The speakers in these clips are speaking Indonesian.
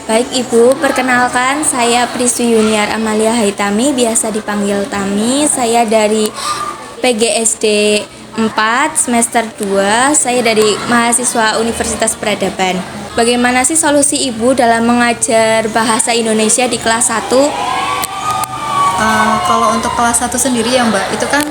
Baik Ibu, perkenalkan saya Priswi Yuniar Amalia Haitami, biasa dipanggil Tami. Saya dari PGSD 4 semester 2, saya dari mahasiswa Universitas Peradaban. Bagaimana sih solusi Ibu dalam mengajar bahasa Indonesia di kelas 1? Kalau untuk kelas 1 sendiri ya Mbak, itu kan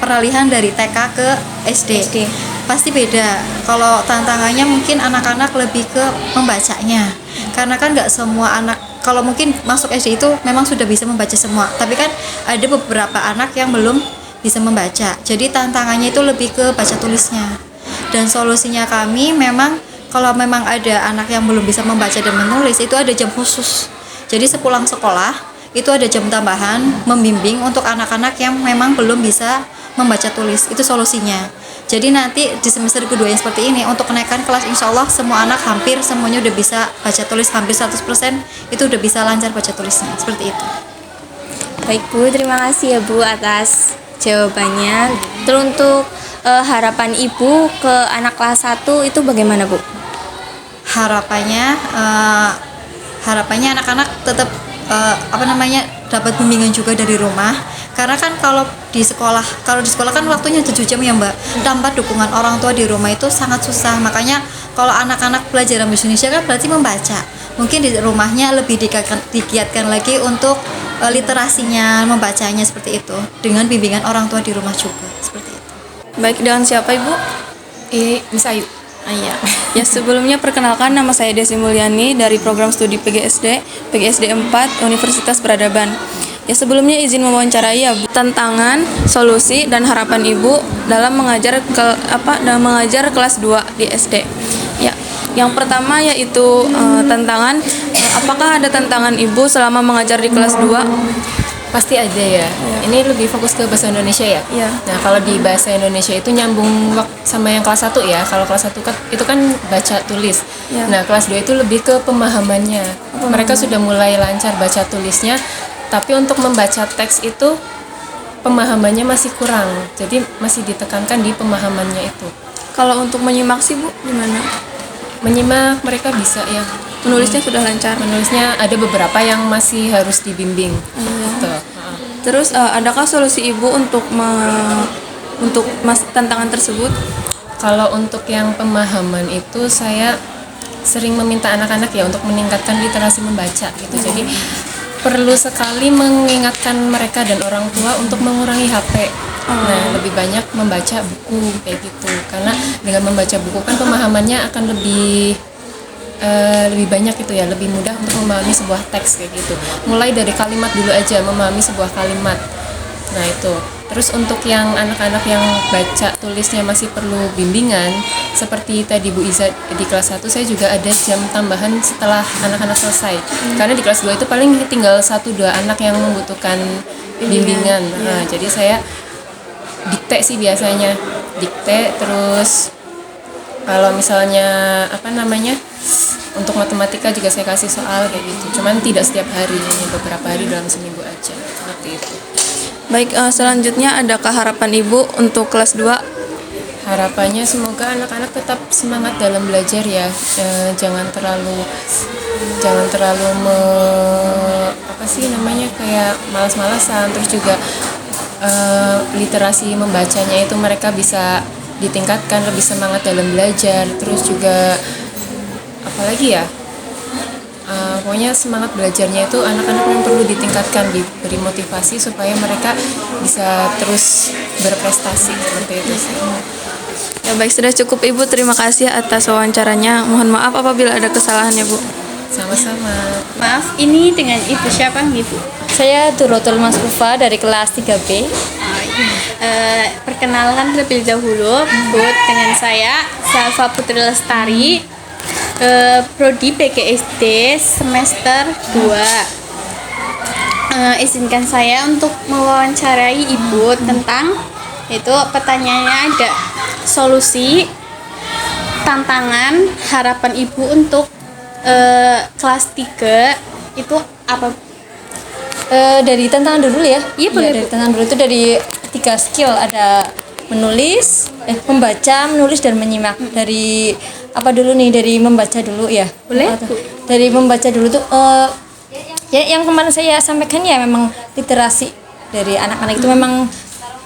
peralihan dari TK ke SD. Pasti beda. Kalau tantangannya mungkin anak-anak lebih ke membacanya. Karena kan nggak semua anak, kalau mungkin masuk SD itu memang sudah bisa membaca semua. Tapi kan ada beberapa anak yang belum bisa membaca. Jadi tantangannya itu lebih ke baca tulisnya. Dan solusinya kami memang kalau memang ada anak yang belum bisa membaca dan menulis, itu ada jam khusus. Jadi sepulang sekolah itu ada jam tambahan membimbing untuk anak-anak yang memang belum bisa membaca tulis. Itu solusinya. Jadi nanti di semester kedua yang seperti ini untuk kenaikan kelas, insya Allah semua anak hampir semuanya udah bisa baca tulis, hampir 100% itu udah bisa lancar baca tulisnya, seperti itu. Baik Bu, terima kasih ya Bu atas jawabannya. Terus untuk harapan Ibu ke anak kelas 1 itu bagaimana Bu? Harapannya anak-anak tetap dapat bimbingan juga dari rumah, karena kan kalau di sekolah kan waktunya 7 jam ya Mbak, tanpa dukungan orang tua di rumah itu sangat susah. Makanya kalau anak-anak belajar bahasa Indonesia kan berarti membaca, mungkin di rumahnya lebih digiatkan lagi untuk literasinya, membacanya seperti itu, dengan bimbingan orang tua di rumah juga, seperti itu. Baik, dengan siapa Ibu? Miss Ayu. Ya. Ya, sebelumnya perkenalkan, nama saya Desi Mulyani dari program studi PGSD 4 Universitas Peradaban. Ya, sebelumnya izin mewawancarai ya Bu, tantangan, solusi dan harapan Ibu dalam mengajar kelas 2 di SD. Ya, yang pertama yaitu tantangan, apakah ada tantangan Ibu selama mengajar di kelas 2? Pasti ada ya. Ini lebih fokus ke bahasa Indonesia ya. Ya. Nah, kalau di bahasa Indonesia itu nyambung sama yang kelas 1 ya. Kalau kelas 1 kan itu kan baca tulis. Ya. Nah, kelas 2 itu lebih ke pemahamannya. Mereka sudah mulai lancar baca tulisnya, tapi untuk membaca teks itu pemahamannya masih kurang. Jadi masih ditekankan di pemahamannya itu. Kalau untuk menyimak sih Bu, gimana? Menyimak mereka bisa ya. Menulisnya sudah lancar. Menulisnya ada beberapa yang masih harus dibimbing. Gitu. Terus adakah solusi Ibu untuk tantangan tersebut? Kalau untuk yang pemahaman itu saya sering meminta anak-anak ya untuk meningkatkan literasi membaca gitu. Jadi perlu sekali mengingatkan mereka dan orang tua untuk mengurangi HP. Nah, lebih banyak membaca buku kayak gitu. Karena dengan membaca buku kan pemahamannya akan lebih banyak gitu ya, lebih mudah untuk memahami sebuah teks kayak gitu. Mulai dari kalimat dulu aja, memahami sebuah kalimat. Nah itu. Terus untuk yang anak-anak yang baca tulisnya masih perlu bimbingan, seperti tadi Bu Iza di kelas 1, saya juga ada jam tambahan setelah anak-anak selesai. Karena di kelas 2 itu paling tinggal 1-2 anak yang membutuhkan bimbingan. Nah, jadi saya dikte sih biasanya. Dikte, terus kalau misalnya untuk matematika juga saya kasih soal kayak gitu. Cuman tidak setiap hari, beberapa hari dalam seminggu aja. Seperti itu. Baik, selanjutnya adakah harapan Ibu untuk kelas 2? Harapannya semoga anak-anak tetap semangat dalam belajar ya. Jangan terlalu kayak malas-malasan. Terus juga literasi membacanya itu mereka bisa ditingkatkan, lebih semangat dalam belajar. Terus juga apalagi ya, pokoknya semangat belajarnya itu anak-anak yang perlu ditingkatkan, diberi motivasi supaya mereka bisa terus berprestasi, seperti itu sih. Ya baik, sudah cukup Ibu, terima kasih atas wawancaranya. Mohon maaf apabila ada kesalahan ya Bu. Sama-sama. Maaf, ini dengan Ibu siapa Ibu? Saya Durotul Masrufa dari kelas 3B. Perkenalkan terlebih dahulu, Bu, dengan saya Salva Putri Lestari, Prodi PGSD semester 2. Izinkan saya untuk mewawancarai Ibu tentang itu, pertanyaannya ada solusi, tantangan, harapan Ibu untuk kelas 3 itu apa? Dari tantangan dulu ya. Iya, boleh, dari Bu. tantangan dulu itu dari 3 skill, ada membaca, menulis dan menyimak. Dari apa dulu nih, dari membaca dulu ya? Boleh, Atau- Bu. Dari membaca dulu tuh ya yang kemarin saya sampaikan ya, memang literasi dari anak-anak itu memang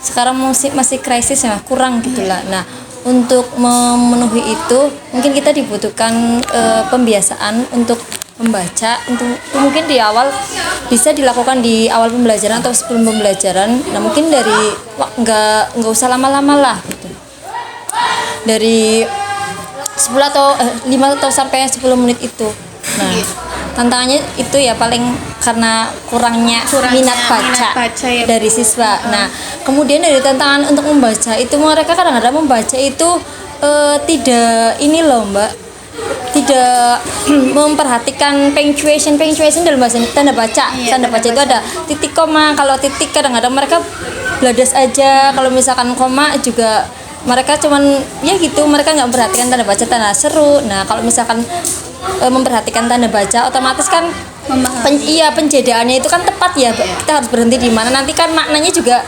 sekarang masih krisis ya, kurang gitulah. Nah, untuk memenuhi itu mungkin kita dibutuhkan pembiasaan untuk membaca. Untuk mungkin di awal bisa dilakukan di awal pembelajaran atau sebelum pembelajaran. Nah, mungkin dari nggak usah lama-lama lah gitu. Dari 10 atau 5 atau sampai 10 menit itu. Nah, tantangannya itu ya paling karena kurangnya minat baca ya. dari siswa. Nah, kemudian dari tantangan untuk membaca itu, mereka kadang-kadang membaca itu tidak ini loh Mbak, tidak memperhatikan punctuation dalam bahasa tanda baca. Tanda baca itu ada titik, koma. Kalau titik kadang-kadang mereka bladas aja. Kalau misalkan koma juga mereka cuman ya gitu, mereka nggak memperhatikan tanda baca, tanda seru. Nah, kalau misalkan memperhatikan tanda baca, otomatis kan penjadaannya itu kan tepat ya. Kita harus berhenti di mana, nanti kan maknanya juga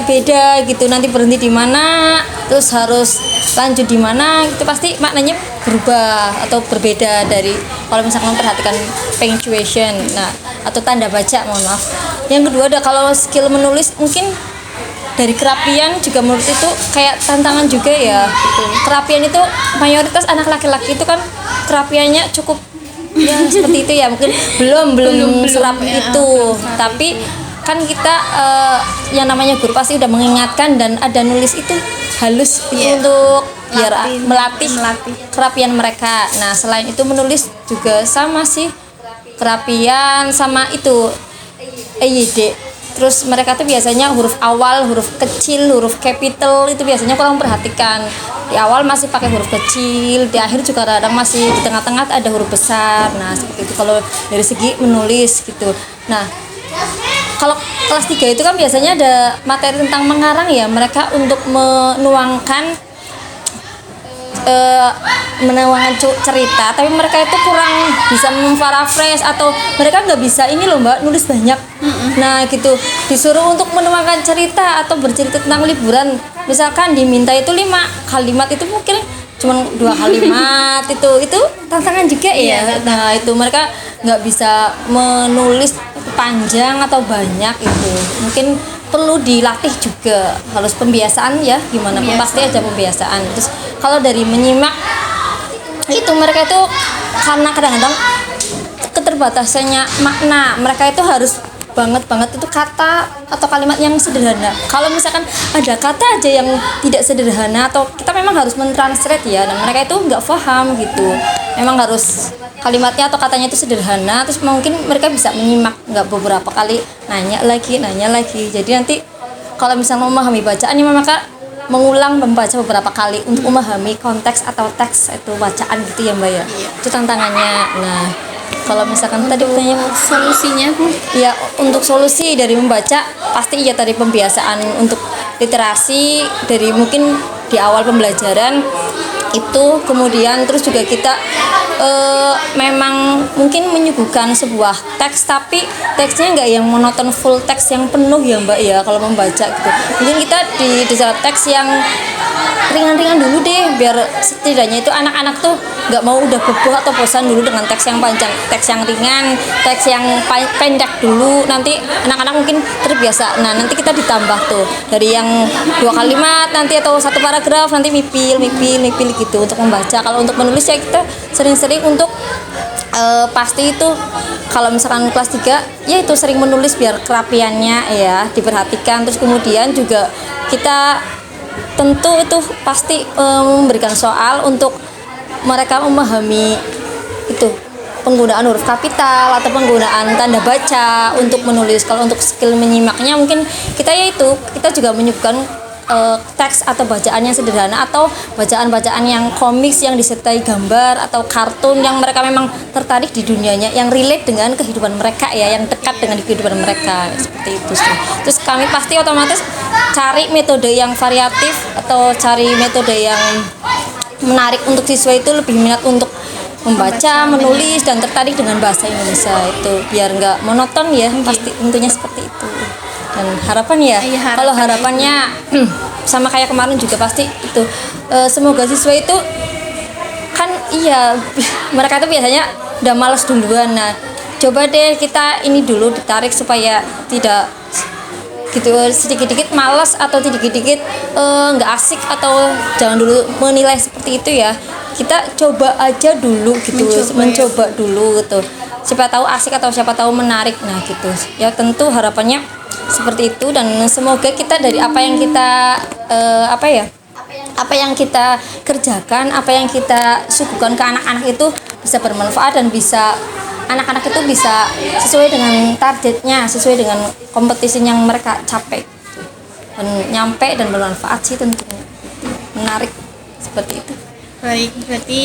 beda gitu. Nanti berhenti di mana, terus harus lanjut di mana, itu pasti maknanya berubah atau berbeda dari kalau misalkan memperhatikan punctuation, nah, atau tanda baca, mohon maaf. Yang kedua ada kalau skill menulis, mungkin dari kerapian juga menurut itu kayak tantangan juga ya. Kerapian itu mayoritas anak laki-laki itu kan kerapiannya cukup ya seperti itu ya, mungkin belum serap itu. Tapi kan kita yang namanya guru pasti udah mengingatkan, dan ada nulis itu halus itu untuk biar melatih kerapian mereka. Nah, selain itu menulis juga sama sih, kerapian sama itu EYD. Terus mereka tuh biasanya huruf awal, huruf kecil, huruf capital itu biasanya kurang perhatikan. Di awal masih pakai huruf kecil, di akhir juga kadang masih di tengah-tengah ada huruf besar. Nah, seperti itu kalau dari segi menulis gitu. Nah, kalau kelas 3 itu kan biasanya ada materi tentang mengarang ya, mereka untuk menuangkan cerita, tapi mereka itu kurang bisa memparaphrase, atau mereka nggak bisa ini loh Mbak, nulis banyak. Nah gitu, disuruh untuk menuangkan cerita atau bercerita tentang liburan, misalkan diminta itu 5 kalimat, itu mungkin cuma 2 kalimat. itu tantangan juga ya. Nah itu mereka nggak bisa menulis panjang atau banyak, itu mungkin perlu dilatih juga, harus pembiasaan ya, gimana pun pasti aja pembiasaan. Terus kalau dari menyimak itu, mereka itu karena kadang-kadang keterbatasannya makna, mereka itu harus banget itu kata atau kalimat yang sederhana. Kalau misalkan ada kata aja yang tidak sederhana, atau kita memang harus mentranslate ya, dan mereka itu nggak paham gitu. Memang harus kalimatnya atau katanya itu sederhana, terus mungkin mereka bisa menyimak, nggak beberapa kali nanya lagi. Jadi nanti kalau misalnya memahami bacaan, ya maka mengulang membaca beberapa kali untuk memahami konteks atau teks itu bacaan gitu ya Mbak ya. Itu tantangannya. Nah, kalau misalkan tadi pertanyaan Solusinya Bu? ya, untuk solusi dari membaca pasti ya tadi pembiasaan untuk literasi dari mungkin di awal pembelajaran itu. Kemudian terus juga kita memang mungkin menyuguhkan sebuah teks, tapi teksnya nggak yang monoton full teks yang penuh ya Mbak ya kalau membaca gitu. Mungkin kita di dalam teks yang ringan-ringan dulu deh, biar setidaknya itu anak-anak tuh nggak mau udah beboh atau bosan dulu dengan teks yang panjang. Teks yang ringan, teks yang pendek dulu, nanti anak-anak mungkin terbiasa. Nah nanti kita ditambah tuh dari yang 2 kalimat nanti, atau 1 paragraf, nanti mipil gitu untuk membaca. Kalau untuk menulis ya kita sering-sering untuk pasti itu kalau misalkan kelas 3 ya itu sering menulis biar kerapiannya ya diperhatikan. Terus kemudian juga kita tentu itu pasti memberikan soal untuk mereka memahami itu penggunaan huruf kapital atau penggunaan tanda baca untuk menulis. Kalau untuk skill menyimaknya mungkin kita juga menyuguhkan teks atau bacaan yang sederhana, atau bacaan-bacaan yang komiks yang disertai gambar, atau kartun yang mereka memang tertarik di dunianya, yang relate dengan kehidupan mereka ya, yang dekat dengan kehidupan mereka, seperti itu sih. Terus kami pasti otomatis cari metode yang variatif atau cari metode yang menarik untuk siswa itu lebih minat untuk membaca, menulis, dan tertarik dengan bahasa Indonesia itu, biar nggak monoton ya. Pasti tentunya seperti itu. Dan harapan ya, kalau harapannya sama kayak kemarin juga pasti itu semoga siswa itu iya mereka itu biasanya udah males duluan. Nah coba deh kita ini dulu ditarik supaya tidak gitu sedikit-dikit malas atau sedikit-dikit nggak asik atau jangan dulu menilai seperti itu ya, kita coba aja dulu gitu, mencoba dulu gitu, siapa tahu asik atau siapa tahu menarik. Nah gitu ya, tentu harapannya seperti itu dan semoga kita dari apa yang kita apa yang kita kerjakan, apa yang kita suguhkan ke anak-anak itu bisa bermanfaat dan bisa anak-anak itu bisa sesuai dengan targetnya, sesuai dengan kompetisi yang mereka capai dan nyampe dan bermanfaat sih tentunya, menarik seperti itu. Baik, berarti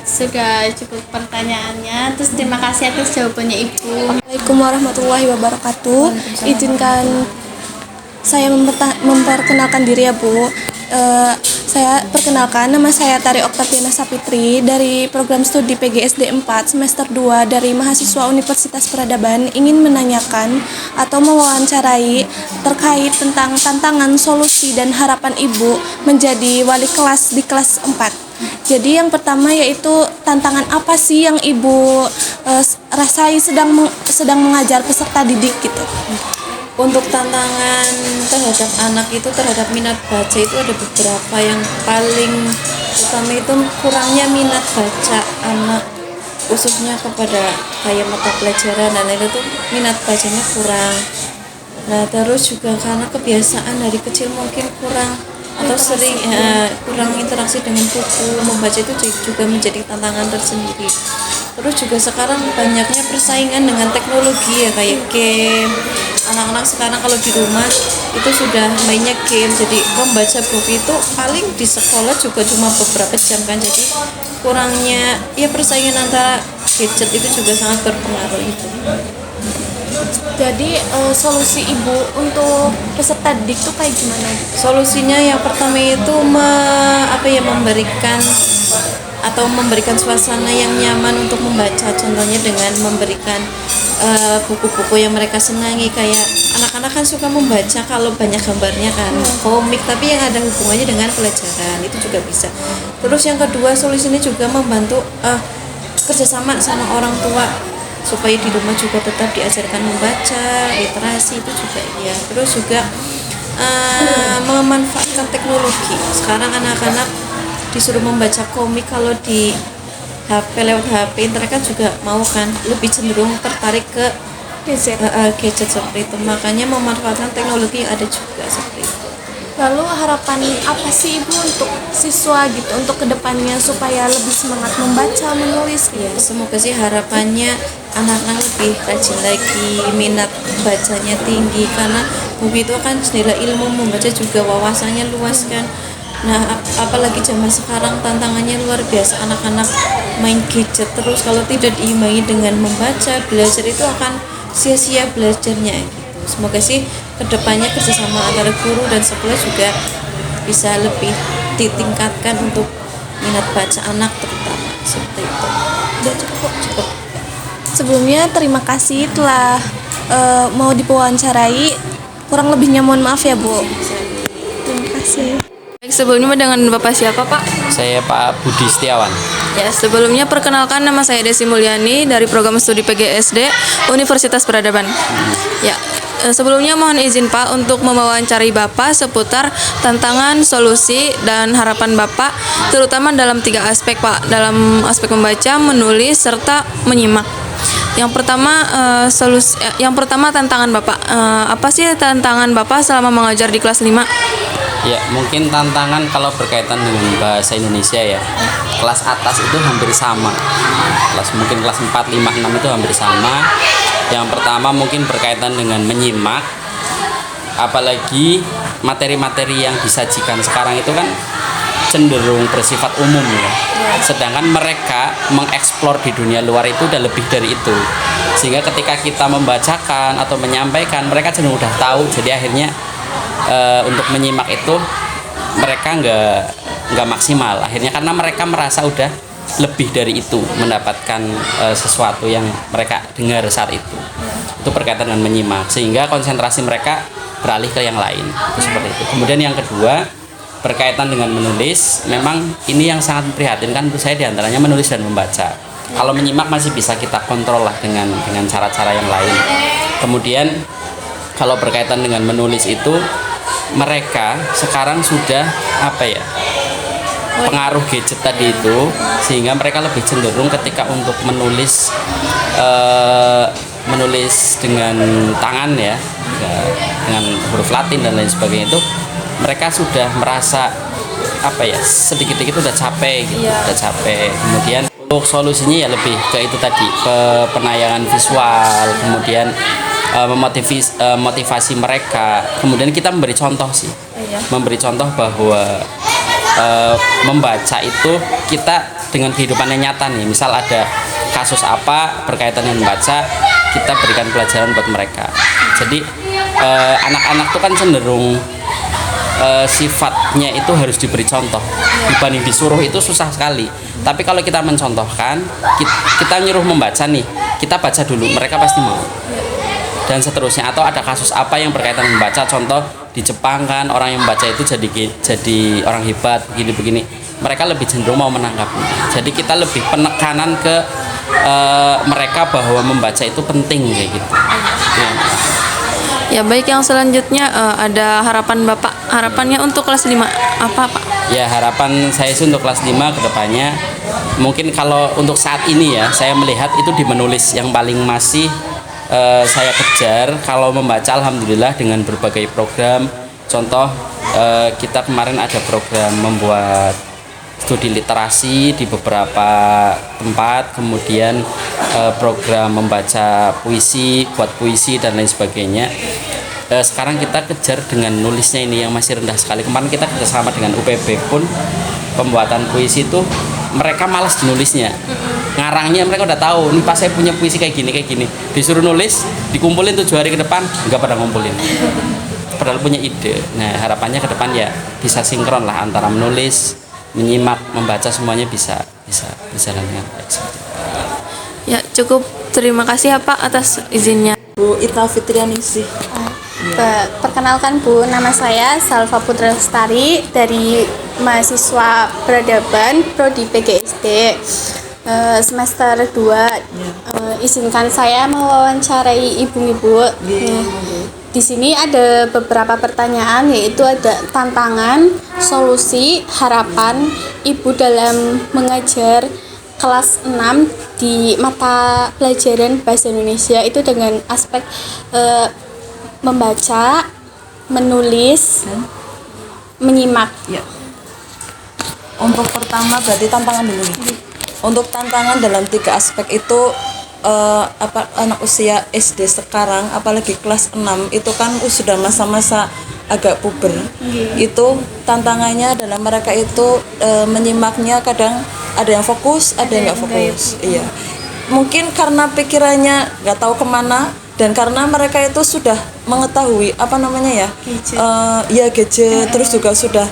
sudah cukup pertanyaannya. Terus terima kasih atas jawabannya Ibu. Assalamualaikum warahmatullahi wabarakatuh. Izinkan saya memperkenalkan diri ya Bu. Saya perkenalkan, nama saya Tari Oktaviana Sapitri dari program studi PGSD 4 semester 2 dari mahasiswa Universitas Peradaban, ingin menanyakan atau mewawancarai terkait tentang tantangan, solusi, dan harapan Ibu menjadi wali kelas di kelas 4. Jadi yang pertama yaitu tantangan apa sih yang Ibu rasai sedang mengajar peserta didik gitu? Untuk tantangan terhadap anak itu, terhadap minat baca itu ada beberapa. Yang paling utama itu kurangnya minat baca anak, khususnya kepada kayak mata pelajaran dan lain itu minat bacanya kurang. Nah terus juga karena kebiasaan dari kecil mungkin kurang atau sering kurang interaksi dengan buku, membaca itu juga menjadi tantangan tersendiri. Terus juga sekarang banyaknya persaingan dengan teknologi ya, kayak game. Anak-anak sekarang kalau di rumah itu sudah mainnya game, jadi membaca buku itu paling di sekolah juga cuma beberapa jam kan, jadi kurangnya ya persaingan antara gadget itu juga sangat berpengaruh itu. Jadi solusi Ibu untuk peserta didik itu kayak gimana? Solusinya yang pertama itu memberikan suasana yang nyaman untuk membaca, contohnya dengan memberikan buku-buku yang mereka senangi. Kayak anak-anak kan suka membaca kalau banyak gambarnya kan, komik, tapi yang ada hubungannya dengan pelajaran itu juga bisa. Terus yang kedua, solusinya juga membantu kerjasama sama orang tua supaya di rumah juga tetap diajarkan membaca, literasi itu juga ya. Terus juga memanfaatkan teknologi. Sekarang anak-anak disuruh membaca komik, kalau di HP, lewat HP mereka juga mau kan, lebih cenderung tertarik ke gadget seperti itu. Makanya memanfaatkan teknologi yang ada juga seperti itu. Lalu harapan apa sih Ibu untuk siswa gitu, untuk kedepannya supaya lebih semangat membaca, menulis gitu? Ya, semoga sih harapannya anak-anak lebih rajin lagi, minat bacanya tinggi, karena buku itu kan jendela ilmu, membaca juga wawasannya luas kan. Nah, apalagi zaman sekarang tantangannya luar biasa, anak-anak main gadget terus, kalau tidak diimbangi dengan membaca, belajar itu akan sia-sia belajarnya gitu. Semoga sih kedepannya kerjasama antara guru dan sekolah juga bisa lebih ditingkatkan untuk minat baca anak terutama seperti itu. Udah cukup. Sebelumnya terima kasih telah mau diwawancarai. Kurang lebihnya mohon maaf ya Bu. Terima kasih. Baik, sebelumnya dengan Bapak siapa Pak? Saya Pak Budi Setiawan. Ya, sebelumnya perkenalkan, nama saya Desi Mulyani dari program studi PGSD Universitas Peradaban. Ya, sebelumnya mohon izin Pak untuk mewawancarai Bapak seputar tantangan, solusi, dan harapan Bapak terutama dalam 3 aspek Pak, dalam aspek membaca, menulis, serta menyimak. Yang pertama tantangan Bapak. Apa sih tantangan Bapak selama mengajar di kelas 5? Ya, mungkin tantangan kalau berkaitan dengan bahasa Indonesia ya, kelas atas itu hampir sama. Mungkin kelas 4, 5, 6 itu hampir sama. Yang pertama mungkin berkaitan dengan menyimak, apalagi materi-materi yang disajikan sekarang itu kan cenderung bersifat umum ya. Sedangkan mereka mengeksplor di dunia luar itu udah lebih dari itu. Sehingga ketika kita membacakan atau menyampaikan, mereka cenderung udah tahu. Jadi akhirnya untuk menyimak itu mereka nggak maksimal. Akhirnya karena mereka merasa udah lebih dari itu, mendapatkan sesuatu yang mereka dengar saat itu. Itu berkaitan dengan menyimak, sehingga konsentrasi mereka beralih ke yang lain. Itu seperti itu. Kemudian yang kedua, berkaitan dengan menulis, memang ini yang sangat memprihatinkan untuk saya diantaranya menulis dan membaca. Kalau menyimak masih bisa kita kontrol lah dengan cara-cara yang lain. Kemudian kalau berkaitan dengan menulis itu, mereka sekarang sudah pengaruh gadget tadi itu, sehingga mereka lebih cenderung ketika untuk menulis dengan tangan ya, dengan huruf Latin dan lain sebagainya itu, mereka sudah merasa sedikit-sedikit udah capek gitu, udah capek. Kemudian untuk solusinya ya lebih ke itu tadi, ke penayangan visual, kemudian motivasi mereka, kemudian kita memberi contoh sih, memberi contoh bahwa membaca itu kita dengan kehidupan yang nyata nih, misal ada kasus apa berkaitan dengan membaca, kita berikan pelajaran buat mereka. Jadi anak-anak tuh kan cenderung sifatnya itu harus diberi contoh, dibanding disuruh itu susah sekali. Tapi kalau kita mencontohkan, kita nyuruh membaca nih, kita baca dulu, mereka pasti mau. Dan seterusnya. Atau ada kasus apa yang berkaitan membaca, contoh di Jepang kan orang yang membaca itu jadi orang hebat begini-begini, mereka lebih cenderung mau menangkapnya. Jadi kita lebih penekanan ke mereka bahwa membaca itu penting kayak gitu. Ya baik, yang selanjutnya ada harapan Bapak, harapannya untuk kelas 5 apa Pak? Ya, harapan saya sih untuk kelas 5 ke depannya, mungkin kalau untuk saat ini ya, saya melihat itu di menulis yang paling masih saya kejar. Kalau membaca alhamdulillah dengan berbagai program, contoh kita kemarin ada program membuat studi literasi di beberapa tempat, kemudian program membaca puisi, buat puisi dan lain sebagainya. Sekarang kita kejar dengan nulisnya ini yang masih rendah sekali. Kemarin kita kerjasama dengan UPB pun pembuatan puisi itu mereka malas dinulisnya, ngarangnya mereka udah tahu nih, pas saya punya puisi kayak gini, disuruh nulis, dikumpulin 7 hari ke depan nggak pada ngumpulin, padahal punya ide. Nah harapannya ke depan ya bisa sinkron lah antara menulis, menyimak, membaca, semuanya bisa jalan dengan baik. Ya cukup, terima kasih ya Pak atas izinnya. Bu Ita Fitrianingsih. Perkenalkan Bu, nama saya Salva Putra Lestari dari mahasiswa peradaban Prodi PGSD semester 2. Izinkan saya mewawancarai ibu-ibu. Di sini ada beberapa pertanyaan, yaitu ada tantangan, solusi, harapan ibu dalam mengajar kelas 6 di mata pelajaran bahasa Indonesia itu dengan aspek membaca, menulis, menyimak. Ya. Untuk pertama berarti tantangan dulu nih. Untuk tantangan dalam 3 aspek itu anak usia SD sekarang, apalagi kelas 6 itu kan sudah masa-masa agak puber. Itu tantangannya adalah mereka itu menyimaknya kadang ada yang fokus, ada yang nggak fokus. Iya. Mungkin karena pikirannya nggak tahu kemana, dan karena mereka itu sudah mengetahui gadget, terus juga sudah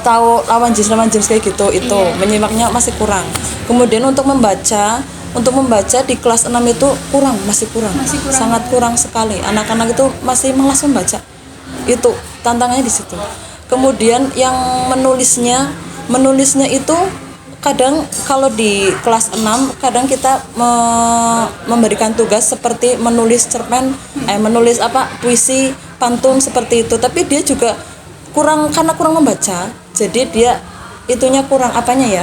tahu lawan jenis kayak gitu, itu menyimaknya masih kurang. Kemudian untuk membaca di kelas 6 itu masih kurang, sangat kurang sekali. Anak-anak itu masih malas membaca, itu tantangannya di situ. Kemudian yang menulisnya itu kadang kalau di kelas 6 kadang kita memberikan tugas seperti menulis cerpen, menulis puisi, pantun seperti itu, tapi dia juga karena kurang membaca, jadi dia itunya kurang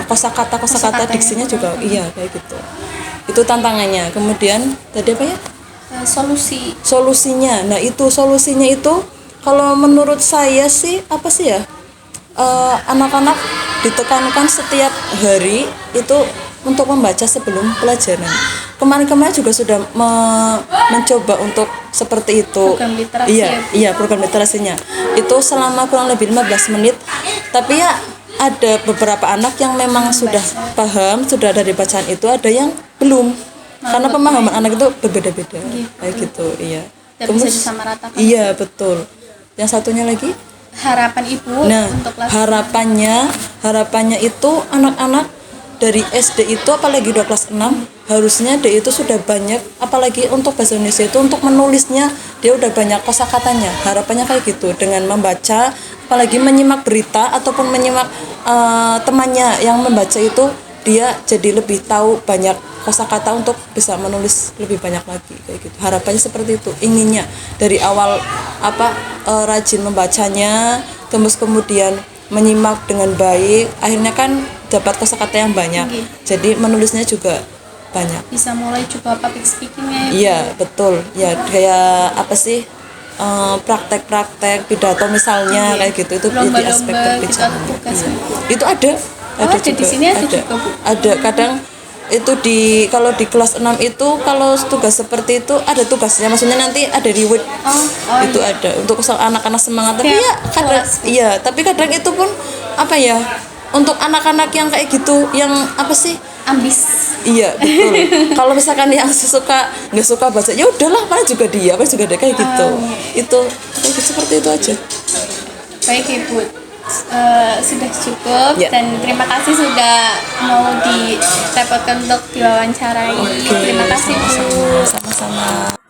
kosakata diksinya juga kayak gitu. Itu tantangannya. Kemudian tadi solusinya. Nah itu solusinya itu kalau menurut saya sih anak-anak ditekankan setiap hari itu untuk membaca sebelum pelajaran. Kemarin juga sudah mencoba untuk seperti itu. Program literasi. Iya, program literasinya. Itu selama kurang lebih 15 menit. Tapi ya ada beberapa anak yang memang sudah paham, sudah dari bacaan itu, ada yang belum. Karena pemahaman anak itu berbeda-beda. Kayak gitu, iya. Dan bisa disamaratakan. Iya, betul. Yang satunya lagi? Harapan Ibu untuk kelas harapannya itu anak-anak dari SD itu apalagi udah kelas 6 harusnya dia itu sudah banyak, apalagi untuk bahasa Indonesia itu untuk menulisnya dia udah banyak kosakatanya. Harapannya kayak gitu, dengan membaca apalagi menyimak berita ataupun menyimak temannya yang membaca itu, dia jadi lebih tahu banyak kosakata untuk bisa menulis lebih banyak lagi kayak gitu. Harapannya seperti itu, inginnya dari awal rajin membacanya, terus kemudian menyimak dengan baik, akhirnya kan dapat kosakata yang banyak. Jadi menulisnya juga banyak. Bisa mulai coba public speakingnya. Iya, betul. Ya kayak praktek-praktek pidato misalnya kayak gitu, itu jadi aspek Lomba-lomba gitu berbicara. atau tugas. Itu ada ada di sini ada juga, Bu. Ada kadang itu kalau di kelas 6 itu kalau tugas seperti itu ada tugasnya, maksudnya nanti ada reward. Itu iya. ada untuk anak-anak semangat, tapi Tiap ya kadang kelas. tapi kadang itu pun untuk anak-anak yang kayak gitu yang Ambis. iya betul. Kalau misalkan yang nggak suka baca, ya udahlah, paling juga dia kayak gitu. Itu seperti itu aja. Baik Ibu, sudah cukup Ya. dan terima kasih sudah mau direpotkan untuk diwawancarai. Terima kasih Bu. Sama-sama.